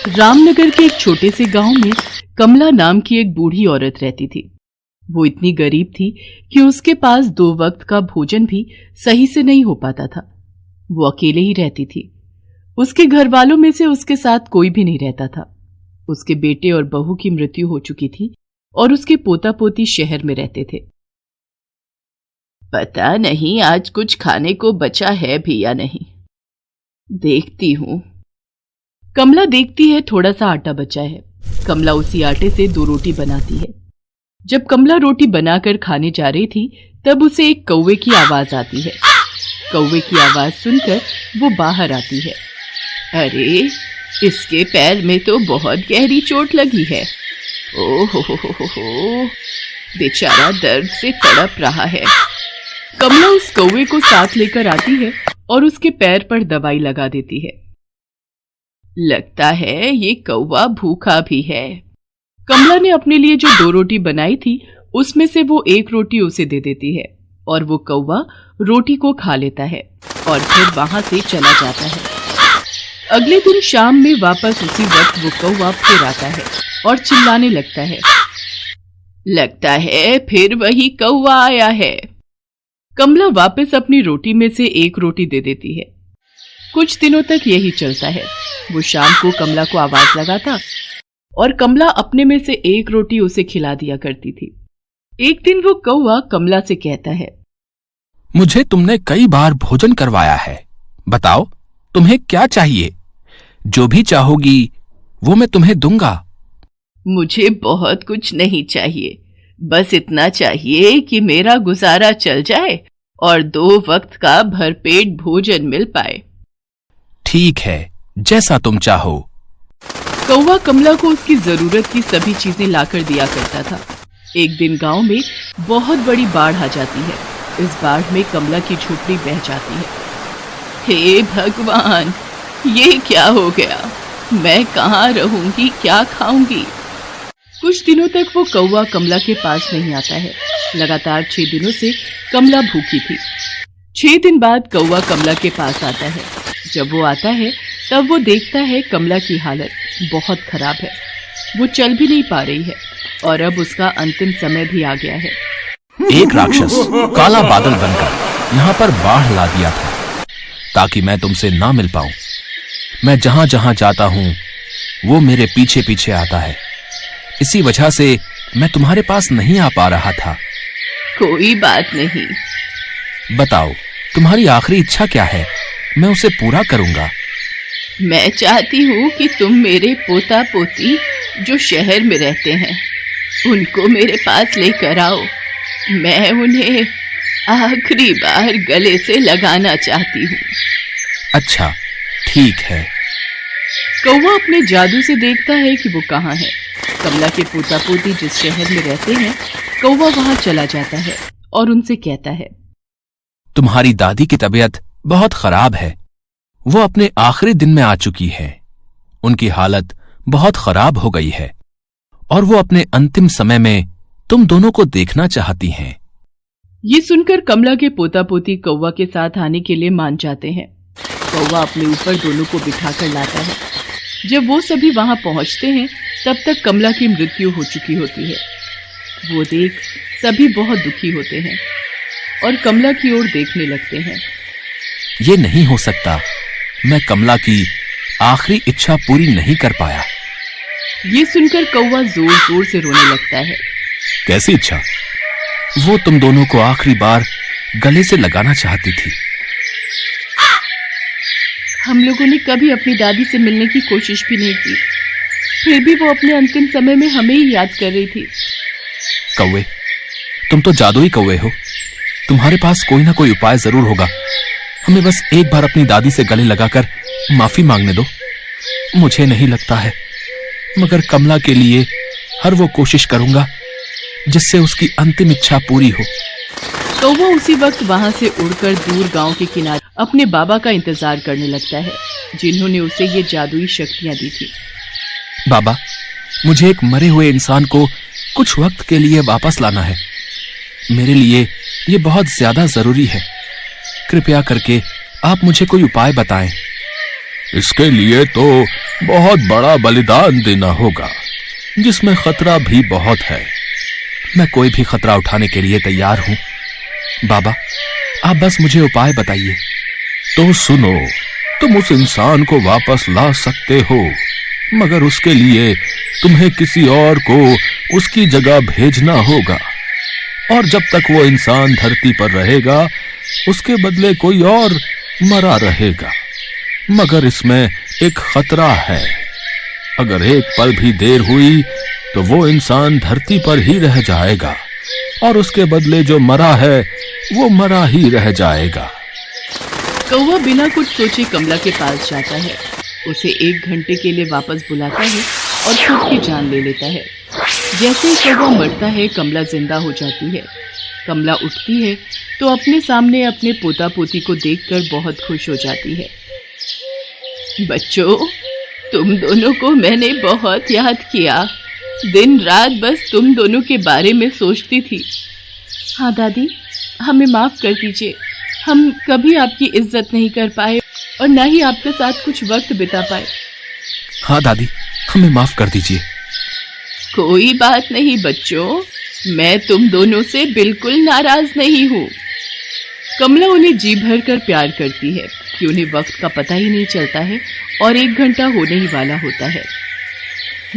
रामनगर के एक छोटे से गांव में कमला नाम की एक बूढ़ी औरत रहती थी। वो इतनी गरीब थी कि उसके पास 2 वक्त का भोजन भी सही से नहीं हो पाता था। वो अकेले ही रहती थी। उसके घर वालों में से उसके साथ कोई भी नहीं रहता था। उसके बेटे और बहू की मृत्यु हो चुकी थी और उसके पोता पोती शहर में रहते थे। पता नहीं आज कुछ खाने को बचा है भी या नहीं, देखती हूं। कमला देखती है थोड़ा सा आटा बचा है। कमला उसी आटे से 2 रोटी बनाती है। जब कमला रोटी बनाकर खाने जा रही थी तब उसे एक कौवे की आवाज आती है। कौवे की आवाज सुनकर वो बाहर आती है। अरे, इसके पैर में तो बहुत गहरी चोट लगी है। ओह हो, बेचारा दर्द से तड़प रहा है। कमला उस कौवे को साथ लेकर आती है और उसके पैर पर दवाई लगा देती है। लगता है ये कौवा भूखा भी है। कमला ने अपने लिए जो 2 रोटी बनाई थी उसमें से वो 1 रोटी उसे दे देती है और वो कौवा रोटी को खा लेता है और फिर वहां से चला जाता है। अगले दिन शाम में वापस उसी वक्त वो कौवा फिर आता है और चिल्लाने लगता है। लगता है फिर वही कौवा आया है। कमला वापस अपनी रोटी में से 1 रोटी दे देती है। कुछ दिनों तक यही चलता है। वो शाम को कमला को आवाज लगाता और कमला अपने में से 1 रोटी उसे खिला दिया करती थी। एक दिन वो कौवा कमला से कहता है, मुझे तुमने कई बार भोजन करवाया है, बताओ तुम्हें क्या चाहिए? जो भी चाहोगी वो मैं तुम्हें दूंगा। मुझे बहुत कुछ नहीं चाहिए, बस इतना चाहिए कि मेरा गुजारा चल जाए और 2 वक्त का भरपेट भोजन मिल पाए। ठीक है, जैसा तुम चाहो। कौवा कमला को उसकी जरूरत की सभी चीजें लाकर दिया करता था। एक दिन गांव में बहुत बड़ी बाढ़ आ जाती है। इस बाढ़ में कमला की झोपड़ी बह जाती है। हे भगवान, ये क्या हो गया? मैं कहाँ रहूंगी, क्या खाऊंगी? कुछ दिनों तक वो कौवा कमला के पास नहीं आता है। लगातार 6 दिनों से कमला भूखी थी। 6 दिन बाद कौवा कमला के पास आता है। जब वो आता है तब वो देखता है कमला की हालत बहुत खराब है। वो चल भी नहीं पा रही है और अब उसका अंतिम समय भी आ गया है। एक राक्षस काला बादल बनकर यहाँ पर बाढ़ ला दिया था ताकि मैं तुमसे ना मिल पाऊं। मैं जहां जहां जाता हूं वो मेरे पीछे पीछे आता है। इसी वजह से मैं तुम्हारे पास नहीं आ पा रहा था। कोई बात नहीं। बताओ तुम्हारी आखिरी इच्छा क्या है? मैं उसे पूरा करूंगा। मैं चाहती हूँ कि तुम मेरे पोता पोती जो शहर में रहते हैं उनको मेरे पास लेकर आओ। मैं उन्हें आखिरी बार गले से लगाना चाहती हूँ। अच्छा, ठीक है। कौवा अपने जादू से देखता है कि वो कहाँ है। कमला के पोता पोती जिस शहर में रहते हैं, कौवा वहां चला जाता है और उनसे कहता है, तुम्हारी दादी की तबीयत बहुत खराब है। वो अपने आखिरी दिन में आ चुकी है। उनकी हालत बहुत खराब हो गई है और वो अपने अंतिम समय में तुम दोनों को देखना चाहती हैं। ये सुनकर कमला के पोता पोती कौवा के साथ आने के लिए मान जाते हैं। कौवा अपने ऊपर दोनों को बिठाकर लाता है। जब वो सभी वहां पहुंचते हैं तब तक कमला की मृत्यु हो चुकी होती है। वो देख सभी बहुत दुखी होते हैं और कमला की ओर देखने लगते हैं। ये नहीं हो सकता, मैं कमला की आखिरी इच्छा पूरी नहीं कर पाया। ये सुनकर कौवा जोर जोर से रोने लगता है। कैसी इच्छा? वो तुम दोनों को आखिरी बार गले से लगाना चाहती थी। हम लोगों ने कभी अपनी दादी से मिलने की कोशिश भी नहीं की, फिर भी वो अपने अंतिम समय में हमें ही याद कर रही थी। कौवे, तुम तो जादुई कौवे हो। तुम्हारे पास कोई ना कोई उपाय जरूर होगा। हमें बस एक बार अपनी दादी से गले लगाकर माफी मांगने दो। मुझे नहीं लगता है, मगर कमला के लिए हर वो कोशिश करूंगा जिससे उसकी अंतिम इच्छा पूरी हो। कौवा उसी वक्त वहां से उड़कर दूर गांव के किनारे अपने बाबा का इंतजार करने लगता है, जिन्होंने उसे ये जादुई शक्तियां दी थी। बाबा, मुझे एक मरे हुए इंसान को कुछ वक्त के लिए वापस लाना है। मेरे लिए ये बहुत ज्यादा जरूरी है। कृपया करके आप मुझे कोई उपाय बताएं। इसके लिए तो बहुत बड़ा बलिदान देना होगा, जिसमें खतरा भी बहुत है। मैं कोई भी खतरा उठाने के लिए तैयार हूं। बाबा, आप बस मुझे उपाय बताइए। तो सुनो, तुम उस इंसान को वापस ला सकते हो, मगर उसके लिए तुम्हें किसी और को उसकी जगह भेजना होगा, और जब तक वो इंसान धरती पर रहेगा उसके बदले कोई और मरा रहेगा। मगर इसमें एक खतरा है, अगर एक पल भी देर हुई तो वो इंसान धरती पर ही रह जाएगा, और उसके बदले जो मरा है वो मरा ही रह जाएगा। कौवा बिना कुछ सोचे कमला के पास जाता है, उसे 1 घंटे के लिए वापस बुलाता है और खुद की जान ले लेता है। जैसे ही कौवा मरता है, कमला जिंदा हो जाती है। कमला उठती है तो अपने सामने अपने पोता पोती को देखकर बहुत खुश हो जाती है। बच्चों, तुम दोनों को मैंने बहुत याद किया। दिन रात बस तुम दोनों के बारे में सोचती थी। हाँ दादी, हमें माफ कर दीजिए। हम कभी आपकी इज्जत नहीं कर पाए और ना ही आपके साथ कुछ वक्त बिता पाए। हाँ दादी, हमें माफ कर दीजिए। कोई बात नहीं बच्चों, मैं तुम दोनों से बिल्कुल नाराज नहीं हूँ। कमला उन्हें जी भर कर प्यार करती है कि उन्हें वक्त का पता ही नहीं चलता है और 1 घंटा होने ही वाला होता है।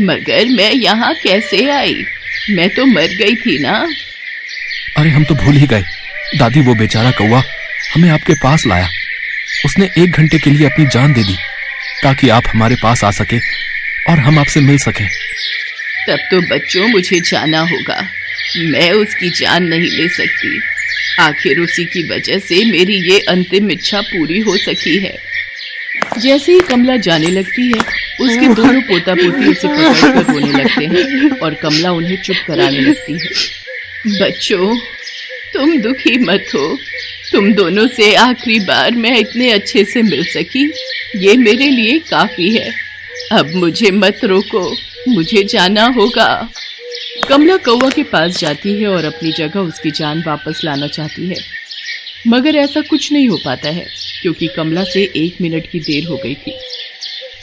मगर मैं यहाँ कैसे आई? मैं तो मर गई थी ना। अरे हम तो भूल ही गए दादी, वो बेचारा कौवा हमें आपके पास लाया। उसने 1 घंटे के लिए अपनी जान दे दी ताकि आप हमारे पास आ सके और हम आपसे मिल सके। तब तो बच्चों मुझे जाना होगा, मैं उसकी जान नहीं ले सकती। आखिर उसी की वजह से मेरी ये अंतिम इच्छा पूरी हो सकी है। जैसे ही कमला जाने लगती है, उसके दोनों पोता पोती उसे पकड़कर रोने लगते हैं और कमला उन्हें चुप कराने लगती है। बच्चों, तुम दुखी मत हो। तुम दोनों से आखिरी बार मैं इतने अच्छे से मिल सकी, ये मेरे लिए काफी है। अब मुझे मत रोको, मुझे जाना होगा। कमला कौवा के पास जाती है और अपनी जगह उसकी जान वापस लाना चाहती है, मगर ऐसा कुछ नहीं हो पाता है क्योंकि कमला से 1 मिनट की देर हो गई थी।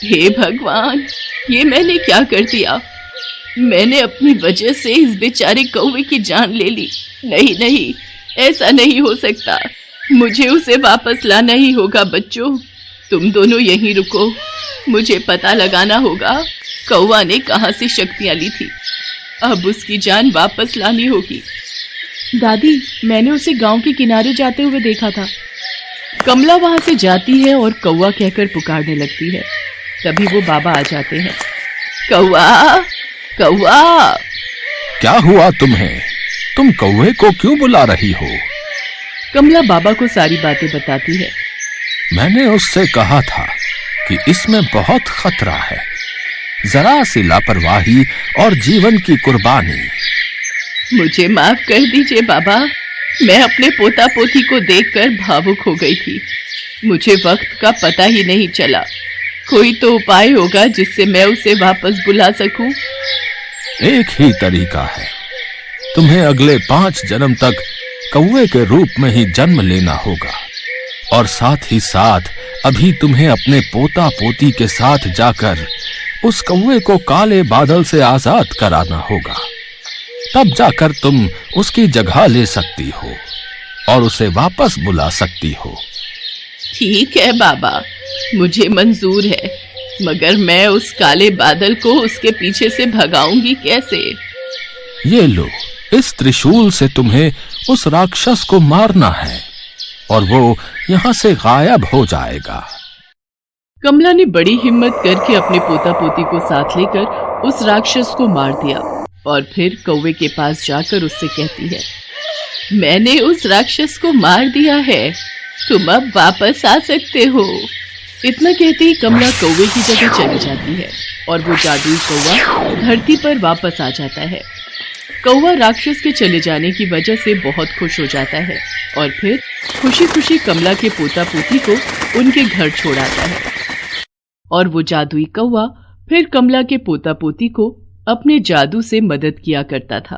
हे भगवान, ये मैंने क्या कर दिया? मैंने अपनी वजह से इस बेचारे कौवे की जान ले ली। नहीं नहीं, ऐसा नहीं हो सकता। मुझे उसे वापस लाना ही होगा। बच्चों, तुम दोनों यहीं रुको, मुझे पता लगाना होगा कौवा ने कहाँ से शक्तियाँ ली थी। अब उसकी जान वापस लानी होगी। दादी, मैंने उसे गांव के किनारे जाते हुए देखा था। कमला वहां से जाती है और कौवा कहकर पुकारने लगती है। तभी वो बाबा आ जाते हैं। कौवा, कौवा। क्या हुआ तुम्हें? तुम कौवे को क्यों बुला रही हो? कमला बाबा को सारी बातें बताती है। मैंने उससे कहा था कि इसमें बहुत खतरा है, जरा सी लापरवाही और जीवन की कुर्बानी। मुझे माफ कर दीजिए बाबा, मैं अपने पोता पोती को देखकर भावुक हो गई थी। मुझे वक्त का पता ही नहीं चला। कोई तो उपाय होगा जिससे मैं उसे वापस बुला सकूं। एक ही तरीका है, तुम्हें अगले 5 जन्म तक कौवे के रूप में ही जन्म लेना होगा, और साथ ही साथ अभी तुम्हें अपने पोता पोती के साथ जाकर उस कौवे को काले बादल से आजाद कराना होगा। तब जाकर तुम उसकी जगह ले सकती हो और उसे वापस बुला सकती हो। ठीक है बाबा, मुझे मंजूर है, मगर मैं उस काले बादल को उसके पीछे से भगाऊंगी कैसे? ये लो, इस त्रिशूल से तुम्हें उस राक्षस को मारना है और वो यहाँ से गायब हो जाएगा। कमला ने बड़ी हिम्मत करके अपने पोता पोती को साथ लेकर उस राक्षस को मार दिया और फिर कौवे के पास जाकर उससे कहती है, मैंने उस राक्षस को मार दिया है, तुम अब वापस आ सकते हो। इतना कहते ही कमला कौवे की जगह चली जाती है और वो जादुई कौवा धरती पर वापस आ जाता है। कौवा राक्षस के चले जाने की वजह से बहुत खुश हो जाता है और फिर खुशी खुशी कमला के पोता पोती को उनके घर छोड़ आता है। और वो जादुई कौवा फिर कमला के पोता पोती को अपने जादू से मदद किया करता था।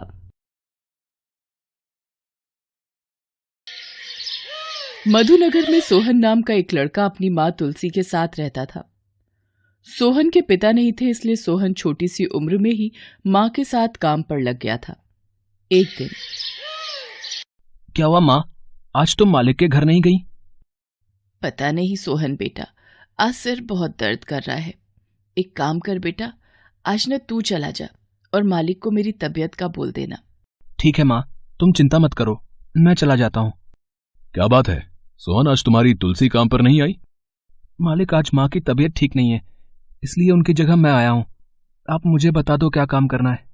मधुनगर में सोहन नाम का एक लड़का अपनी माँ तुलसी के साथ रहता था। सोहन के पिता नहीं थे, इसलिए सोहन छोटी सी उम्र में ही माँ के साथ काम पर लग गया था। एक दिन, क्या हुआ माँ, आज तुम मालिक के घर नहीं गई? पता नहीं सोहन बेटा, आज सिर बहुत दर्द कर रहा है। एक काम कर बेटा, आज न तू चला जा और मालिक को मेरी तबीयत का बोल देना। ठीक है माँ, तुम चिंता मत करो, मैं चला जाता हूँ। क्या बात है सोहन, आज तुम्हारी तुलसी काम पर नहीं आई? मालिक, आज माँ की तबीयत ठीक नहीं है, इसलिए उनकी जगह मैं आया हूँ। आप मुझे बता दो क्या काम करना है।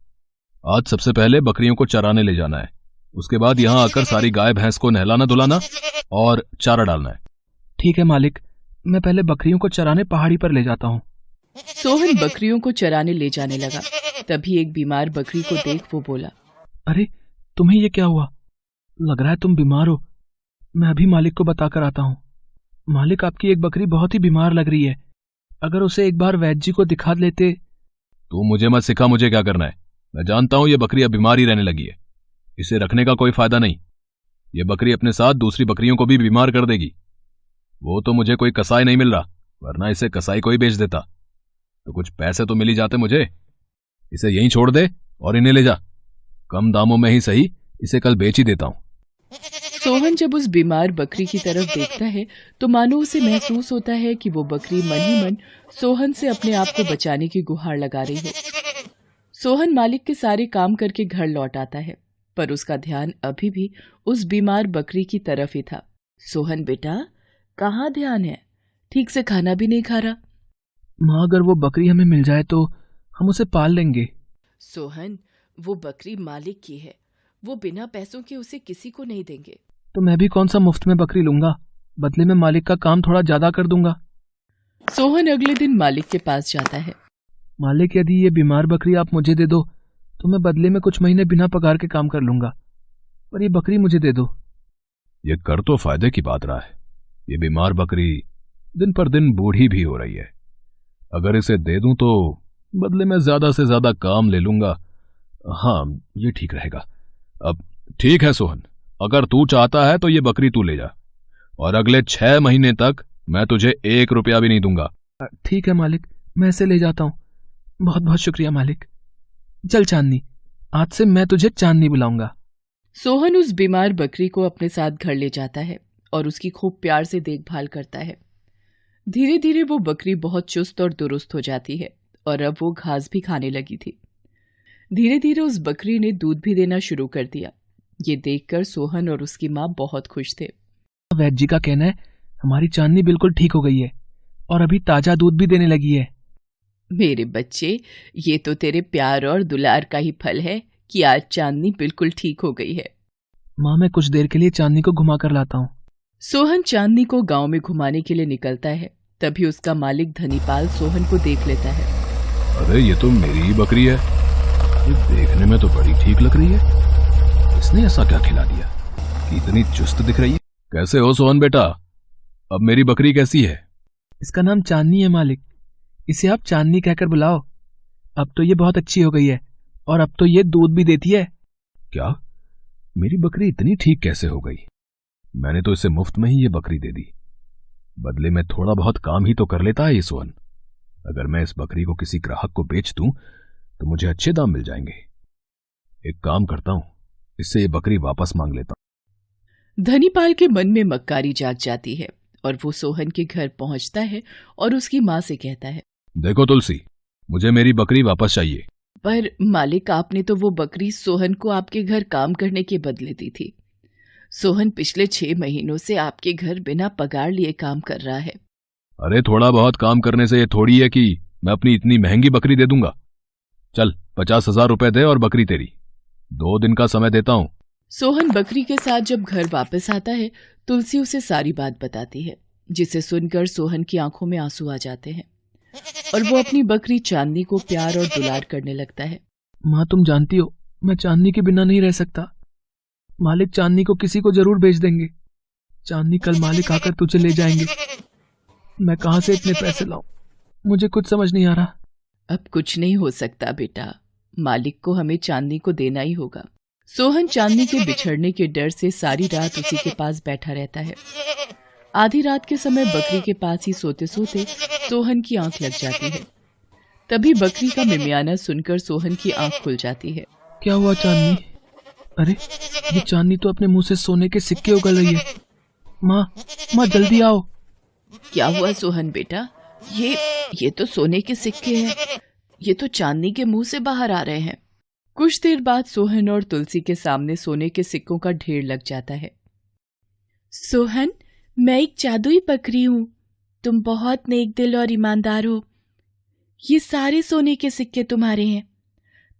आज सबसे पहले बकरियों को चराने ले जाना है, उसके बाद यहाँ आकर सारी गाय भैंस को नहलाना धुलाना और चारा डालना है। ठीक है मालिक, मैं पहले बकरियों को चराने पहाड़ी पर ले जाता हूँ। सोहन बकरियों को चराने ले जाने लगा। तभी एक बीमार बकरी को देख वो बोला, अरे तुम्हें ये क्या हुआ? लग रहा है तुम बीमार हो। मैं अभी मालिक को बताकर आता हूँ। मालिक, आपकी एक बकरी बहुत ही बीमार लग रही है, अगर उसे एक बार वैद्य जी को दिखा लेते। तू मुझे मत सिखा मुझे क्या करना है। मैं जानता हूँ ये बकरी अब बीमार ही रहने लगी है, इसे रखने का कोई फायदा नहीं। ये बकरी अपने साथ दूसरी बकरियों को भी बीमार कर देगी। वो तो मुझे कोई कसाई नहीं मिल रहा, वरना इसे कसाई को ही बेच देता तो कुछ पैसे तो मिल ही जाते मुझे। इसे यहीं छोड़ दे और इन्हें ले जा, कम दामों में ही सही, इसे कल बेच ही देता हूँ। सोहन जब उस बीमार बकरी की तरफ देखता है तो मानो उसे महसूस होता है कि वो बकरी मन ही मन सोहन से अपने आप को बचाने की गुहार लगा रही हो। सोहन मालिक के सारे काम करके घर लौट आता है, पर उसका ध्यान अभी भी उस बीमार बकरी की तरफ ही था। सोहन बेटा, कहाँ ध्यान है? ठीक से खाना भी नहीं खा रहा। माँ, अगर वो बकरी हमें मिल जाए तो हम उसे पाल लेंगे। सोहन, वो बकरी मालिक की है, वो बिना पैसों के उसे किसी को नहीं देंगे। तो मैं भी कौन सा मुफ्त में बकरी लूंगा, बदले में मालिक का काम थोड़ा ज्यादा कर दूंगा। सोहन अगले दिन मालिक के पास जाता है। मालिक, यदि ये बीमार बकरी आप मुझे दे दो तो मैं बदले में कुछ महीने बिना पगार के काम कर लूंगा, पर ये बकरी मुझे दे दो। ये कर तो फायदे की बात रहा है। ये बीमार बकरी दिन पर दिन बूढ़ी भी हो रही है, अगर इसे दे दूं तो बदले में ज्यादा से ज्यादा काम ले लूंगा। हाँ, ये ठीक रहेगा। अब ठीक है सोहन, अगर तू चाहता है तो ये बकरी तू ले जा, और अगले 6 महीने तक मैं तुझे 1 रुपया भी नहीं दूंगा। ठीक है मालिक, मैं इसे ले जाता हूँ। बहुत बहुत शुक्रिया मालिक। चल चांदनी, आज से मैं तुझे चांदनी बुलाऊंगा। सोहन उस बीमार बकरी को अपने साथ घर ले जाता है और उसकी खूब प्यार से देखभाल करता है। धीरे धीरे वो बकरी बहुत चुस्त और दुरुस्त हो जाती है और अब वो घास भी खाने लगी थी। धीरे धीरे उस बकरी ने दूध भी देना शुरू कर दिया। ये देखकर सोहन और उसकी माँ बहुत खुश थे। वैद्य जी का कहना है हमारी चांदनी बिल्कुल ठीक हो गई है और अभी ताजा दूध भी देने लगी है। मेरे बच्चे, ये तो तेरे प्यार और दुलार का ही फल है कि आज चांदनी बिल्कुल ठीक हो गई है। माँ, मैं कुछ देर के लिए चांदनी को घुमा कर लाता हूँ। सोहन चांदनी को गांव में घुमाने के लिए निकलता है। तभी उसका मालिक धनीपाल सोहन को देख लेता है। अरे ये तो मेरी ही बकरी है, ये देखने में तो बड़ी ठीक लग रही है, इसने ऐसा क्या खिला दिया कि इतनी चुस्त दिख रही है। कैसे हो सोहन बेटा, अब मेरी बकरी कैसी है? इसका नाम चांदनी है मालिक, इसे आप चांदनी कहकर बुलाओ। अब तो ये बहुत अच्छी हो गई है और अब तो ये दूध भी देती है। क्या? मेरी बकरी इतनी ठीक कैसे हो गई? मैंने तो इसे मुफ्त में ही ये बकरी दे दी, बदले में थोड़ा बहुत काम ही तो कर लेता है ये सोहन। अगर मैं इस बकरी को किसी ग्राहक को बेच दूं तो मुझे अच्छे दाम मिल जाएंगे। एक काम करता हूं, इससे ये बकरी वापस मांग लेता हूं। धनीपाल के मन में मक्कारी जाग जाती है और वो सोहन के घर पहुंचता है और उसकी माँ से कहता है, देखो तुलसी, मुझे मेरी बकरी वापस चाहिए। पर मालिक, आपने तो वो बकरी सोहन को आपके घर काम करने के बदले दी थी। सोहन पिछले 6 महीनों से आपके घर बिना पगार लिए काम कर रहा है। अरे थोड़ा बहुत काम करने से ये थोड़ी है कि मैं अपनी इतनी महंगी बकरी दे दूंगा। चल 50,000 रुपए दे और बकरी तेरी, 2 दिन का समय देता हूं। सोहन बकरी के साथ जब घर वापस आता है, तुलसी उसे सारी बात बताती है, जिसे सुनकर सोहन की आंखों में आंसू आ जाते हैं और वो अपनी बकरी चांदनी को प्यार और दुलार करने लगता है। माँ, तुम जानती हो मैं चांदनी के बिना नहीं रह सकता। मालिक चांदनी को किसी को जरूर बेच देंगे। चांदनी कल मालिक आकर तुझे ले जाएंगे। मैं कहां से इतने पैसे लाऊं? मुझे कुछ समझ नहीं आ रहा। अब कुछ नहीं हो सकता बेटा, मालिक को हमें चांदनी को देना ही होगा। सोहन चांदनी के बिछड़ने के डर से सारी रात उसी के पास बैठा रहता है। आधी रात के समय बकरी के पास ही सोते सोते सोहन की आंख लग जाती है। तभी बकरी का मिमियाना सुनकर सोहन की आंख खुल जाती है। क्या हुआ चांदनी? अरे ये चांदनी तो अपने मुंह से सोने के सिक्के उगल रही है। माँ जल्दी आओ। क्या हुआ सोहन बेटा? ये तो सोने के सिक्के हैं। ये तो चांदनी के मुंह से बाहर आ रहे हैं। कुछ देर बाद सोहन और तुलसी के सामने सोने के सिक्कों का ढेर लग जाता है। सोहन, मैं एक जादुई बकरी हूँ। तुम बहुत नेक दिल और ईमानदार हो। ये सारे सोने के सिक्के तुम्हारे हैं।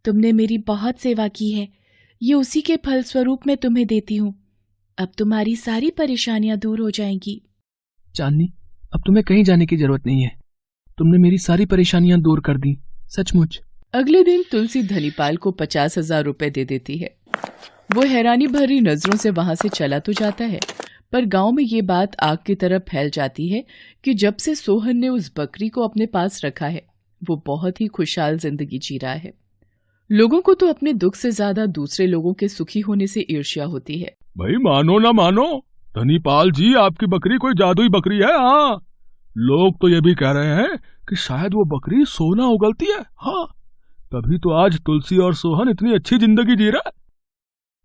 तुमने मेरी बहुत सेवा की है। ये उसी के फल स्वरूप मैं तुम्हें देती हूँ। अब तुम्हारी सारी परेशानियां दूर हो जाएंगी। चांदनी, अब तुम्हें कहीं जाने की जरूरत नहीं है। तुमने मेरी सारी परेशानियां दूर कर दी, सचमुच। अगले दिन तुलसी धनीपाल को 50,000 रुपए दे देती है। वो हैरानी भरी नजरों से वहां से चला तो जाता है, पर गांव में ये बात आग की तरह फैल जाती है कि जब से सोहन ने उस बकरी को अपने पास रखा है, वो बहुत ही खुशहाल जिंदगी जी रहा है। लोगों को तो अपने दुख से ज्यादा दूसरे लोगों के सुखी होने से ईर्ष्या होती है। भाई मानो ना मानो, धनीपाल जी आपकी बकरी कोई जादुई बकरी है। हाँ, लोग तो ये भी कह रहे हैं कि शायद वो बकरी सोना उगलती है। हाँ, तभी तो आज तुलसी और सोहन इतनी अच्छी जिंदगी जी रहा है।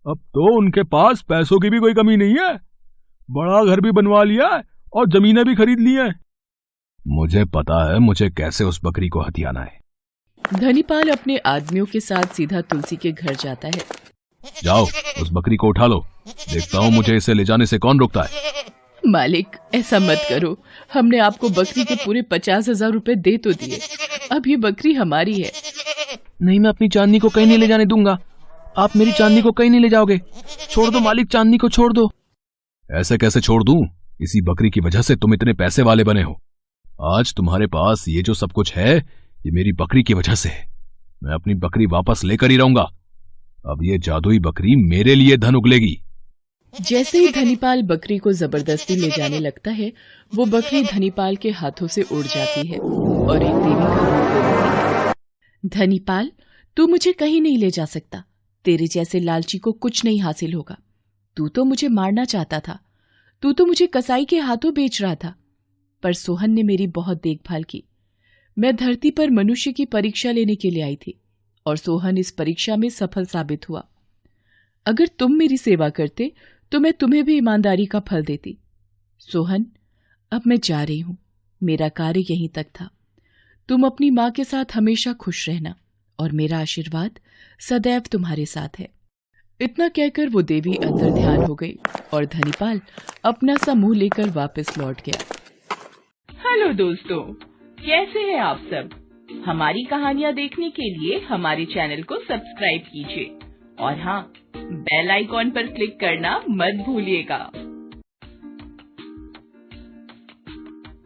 अब तो उनके पास पैसों की भी कोई कमी नहीं है। बड़ा घर भी बनवा लिया है और जमीनें भी खरीद ली हैं। मुझे पता है मुझे कैसे उस बकरी को हथियाना है। धनीपाल अपने आदमियों के साथ सीधा तुलसी के घर जाता है। जाओ उस बकरी को उठा लो, देखता हूँ मुझे इसे ले जाने से कौन रोकता है। मालिक, ऐसा मत करो। हमने आपको बकरी के पूरे 50,000 रुपए दे तो दिए। अब ये बकरी हमारी है। नहीं, मैं अपनी चांदनी को कहीं नहीं ले जाने दूंगा। आप मेरी चांदनी को कहीं नहीं ले जाओगे। छोड़ दो मालिक, चांदनी को छोड़ दो। ऐसे कैसे छोड़ दूं? इसी बकरी की वजह से तुम इतने पैसे वाले बने हो। आज तुम्हारे पास ये जो सब कुछ है, ये मेरी बकरी की वजह से है। मैं अपनी बकरी वापस लेकर ही रहूंगा। अब ये जादुई बकरी मेरे लिए धन उगलेगी। जैसे ही धनीपाल बकरी को जबरदस्ती ले जाने लगता है, वो बकरी धनीपाल के हाथों से उड़ जाती है और एक देवी का रूप ले लेती है। धनीपाल, तू मुझे कहीं नहीं ले जा सकता। तेरे जैसे लालची को कुछ नहीं हासिल होगा। तू तो मुझे मारना चाहता था। तू तो मुझे कसाई के हाथों बेच रहा था। पर सोहन ने मेरी बहुत देखभाल की। मैं धरती पर मनुष्य की परीक्षा लेने के लिए आई थी और सोहन इस परीक्षा में सफल साबित हुआ। अगर तुम मेरी सेवा करते तो मैं तुम्हें भी ईमानदारी का फल देती। सोहन, अब मैं जा रही हूं। मेरा कार्य यहीं तक था। तुम अपनी मां के साथ हमेशा खुश रहना और मेरा आशीर्वाद सदैव तुम्हारे साथ है। इतना कहकर वो देवी अंतर ध्यान हो गई और धनीपाल अपना सा मुंह लेकर वापस लौट गया। हेलो दोस्तों, कैसे हैं आप सब? हमारी कहानियां देखने के लिए हमारे चैनल को सब्सक्राइब कीजिए और हाँ, बेल आइकॉन पर क्लिक करना मत भूलिएगा।